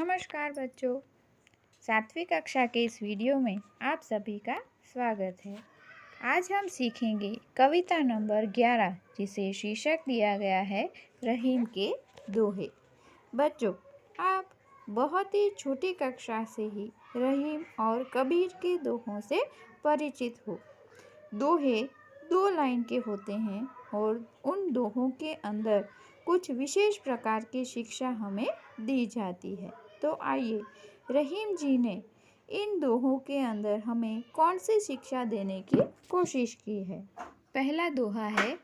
नमस्कार बच्चों, 7वीं कक्षा के इस वीडियो में आप सभी का स्वागत है। आज हम सीखेंगे कविता नंबर 11 जिसे शीर्षक दिया गया है रहीम के दोहे। बच्चों, आप बहुत ही छोटी कक्षा से ही रहीम और कबीर के दोहों से परिचित हो। दोहे 2 लाइन के होते हैं और उन दोहों के अंदर कुछ विशेष प्रकार की शिक्षा हमें दी जाती है। तो आइए, रहीम जी ने इन दोहों के अंदर हमें कौन सी शिक्षा देने की कोशिश की है। पहला दोहा है,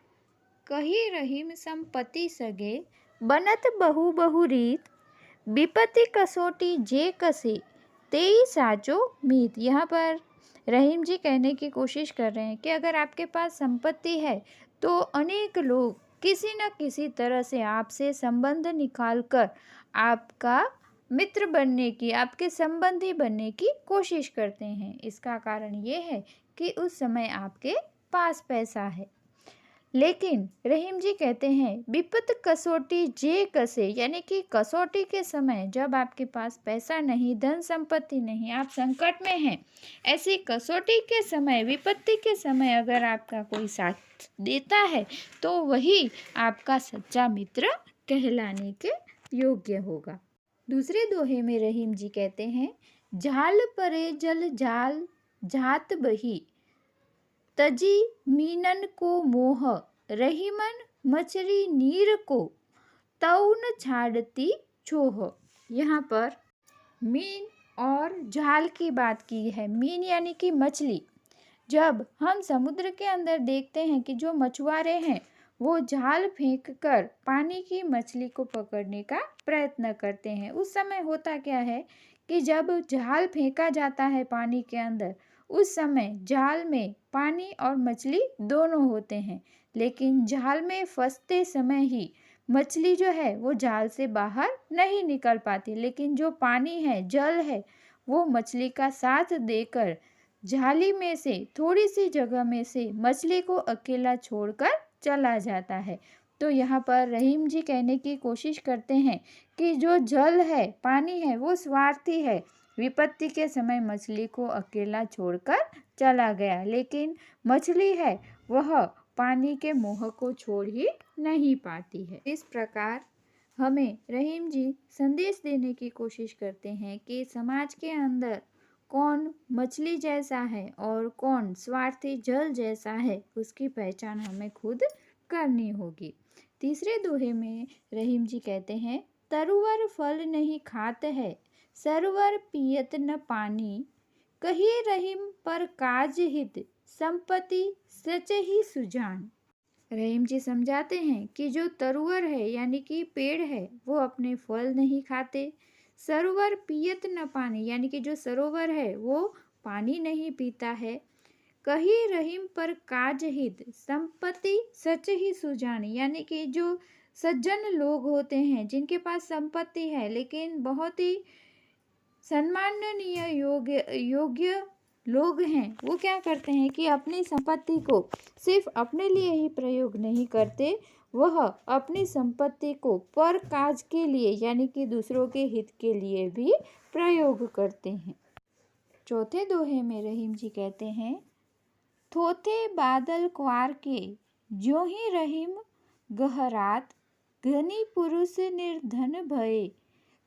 कही रहीम संपत्ति सगे, बनत बहु बहु रीत, विपत्ति कसोटी जे कसे, तेई साचो मीत। यहाँ पर रहीम जी कहने की कोशिश कर रहे हैं कि अगर आपके पास संपत्ति है तो अनेक लोग किसी न किसी तरह से आपसे संबंध निकालकर आपका मित्र बनने की, आपके संबंधी बनने की कोशिश करते हैं। इसका कारण ये है कि उस समय आपके पास पैसा है। लेकिन रहीम जी कहते हैं, विपत कसोटी जे कसे, यानी कि कसौटी के समय जब आपके पास पैसा नहीं, धन संपत्ति नहीं, आप संकट में हैं, ऐसी कसौटी के समय, विपत्ति के समय अगर आपका कोई साथ देता है तो वही आपका सच्चा मित्र कहलाने के योग्य होगा। दूसरे दोहे में रहीम जी कहते हैं, झाल परे जल जाल जात बही, तजी मीनन को मोह, रहीमन मछरी नीर को, तौन छाड़ती छोह। यहाँ पर मीन और झाल की बात की है। मीन यानी कि मछली। जब हम समुद्र के अंदर देखते हैं कि जो मछुआरे हैं वो जाल फेंककर पानी की मछली को पकड़ने का प्रयत्न करते हैं, उस समय होता क्या है कि जब जाल फेंका जाता है पानी के अंदर, उस समय जाल में पानी और मछली दोनों होते हैं, लेकिन जाल में फंसते समय ही मछली जो है वो जाल से बाहर नहीं निकल पाती, लेकिन जो पानी है, जल है, वो मछली का साथ देकर जाली में से थोड़ी सी जगह में से मछली को अकेला छोड़कर चला जाता है। तो यहाँ पर रहीम जी कहने की कोशिश करते हैं कि जो जल है, पानी है, वो स्वार्थी है। विपत्ति के समय मछली को अकेला छोड़कर चला गया, लेकिन मछली है वह पानी के मोह को छोड़ ही नहीं पाती है। इस प्रकार हमें रहीम जी संदेश देने की कोशिश करते हैं कि समाज के अंदर कौन मछली जैसा है और कौन स्वार्थी जल जैसा है, उसकी पहचान हमें खुद करनी होगी। तीसरे दोहे में रहीम जी कहते हैं, तरुवर फल नहीं खात है, सरोवर पियत न पानी, कही रहीम पर काज हित, संपत्ति सच ही सुजान। रहीम जी समझाते हैं कि जो तरुवर है यानी कि पेड़ है, वो अपने फल नहीं खाते। सरोवर पियत न पानी, यानी कि जो सरोवर है वो पानी नहीं पीता है। कही रहीम पर काज हित, संपत्ति सच ही सुजानी, यानी कि जो सज्जन लोग होते हैं जिनके पास संपत्ति है लेकिन बहुत ही सम्माननीय योग्य लोग हैं, वो क्या करते हैं कि अपनी संपत्ति को सिर्फ अपने लिए ही प्रयोग नहीं करते, वह अपनी संपत्ति को पर काज के लिए यानी कि दूसरों के हित के लिए भी प्रयोग करते हैं। चौथे दोहे में रहीम जी कहते हैं, थोथे बादल क्वार के, ज्यों ही रहीम गहरात, धनी पुरुष निर्धन भये,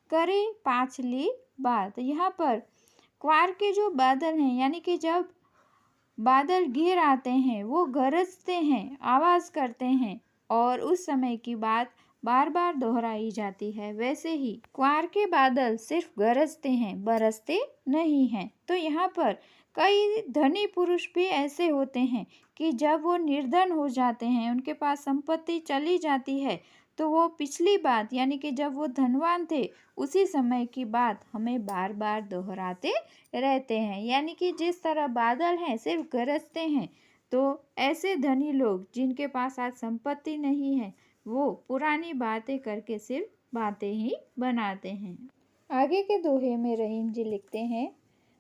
करे पाछली बात। यहाँ पर क्वार के जो बादल हैं, यानी कि जब बादल गिर आते हैं वो गरजते हैं, आवाज़ करते हैं और उस समय की बात बार बार दोहराई जाती है। वैसे ही क्वार के बादल सिर्फ गरजते हैं, बरसते नहीं हैं। तो यहाँ पर कई धनी पुरुष भी ऐसे होते हैं कि जब वो निर्धन हो जाते हैं, उनके पास संपत्ति चली जाती है, तो वो पिछली बात यानी कि जब वो धनवान थे उसी समय की बात हमें बार बार दोहराते रहते हैं। यानी कि जिस तरह बादल हैं सिर्फ गरजते हैं, तो ऐसे धनी लोग जिनके पास आज संपत्ति नहीं है, वो पुरानी बातें करके सिर्फ बातें ही बनाते हैं। आगे के दोहे में रहीम जी लिखते हैं,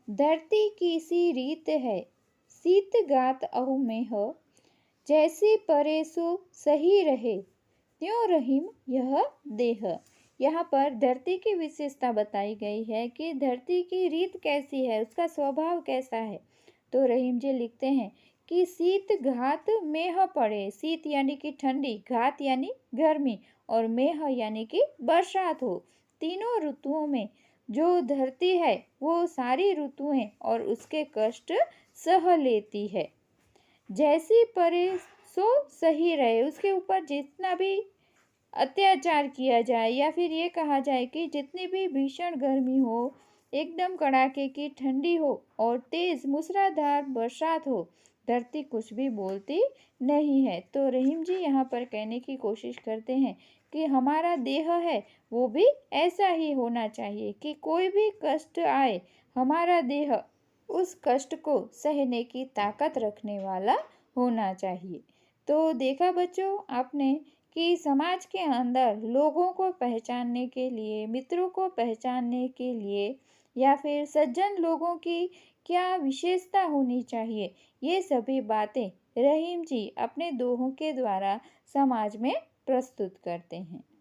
धरती की सी रीत है, सीत गात अहु में हो, जैसे परे सो सही रहे, त्यों रहीम यह देह। यहाँ पर धरती की विशेषता बताई गई है कि धरती की रीत कैसी है, उसका स्वभाव कैसा है। तो रहीम जी लिखते हैं कि शीत घात मेह पड़े। शीत यानी कि ठंडी, घात यानी गर्मी और मेह यानी कि बरसात हो। तीनों ऋतुओं में जो धरती है वो सारी ऋतुएं और उसके कष्ट सह लेती है। जैसी परे सो सही रहे। उसके ऊपर जितना भी अत्याचार किया जाए या फिर ये कहा जाए कि जितनी भी भीषण गर्मी हो, एकदम कड़ाके की ठंडी हो और तेज मूसलाधार बरसात हो, धरती कुछ भी बोलती नहीं है। तो रहीम जी यहाँ पर कहने की कोशिश करते हैं कि हमारा देह है वो भी ऐसा ही होना चाहिए कि कोई भी कष्ट आए, हमारा देह उस कष्ट को सहने की ताकत रखने वाला होना चाहिए। तो देखा बच्चों आपने कि समाज के अंदर लोगों को पहचानने के लिए, मित्रों को पहचानने के लिए या फिर सज्जन लोगों की क्या विशेषता होनी चाहिए, ये सभी बातें रहीम जी अपने दोहों के द्वारा समाज में प्रस्तुत करते हैं।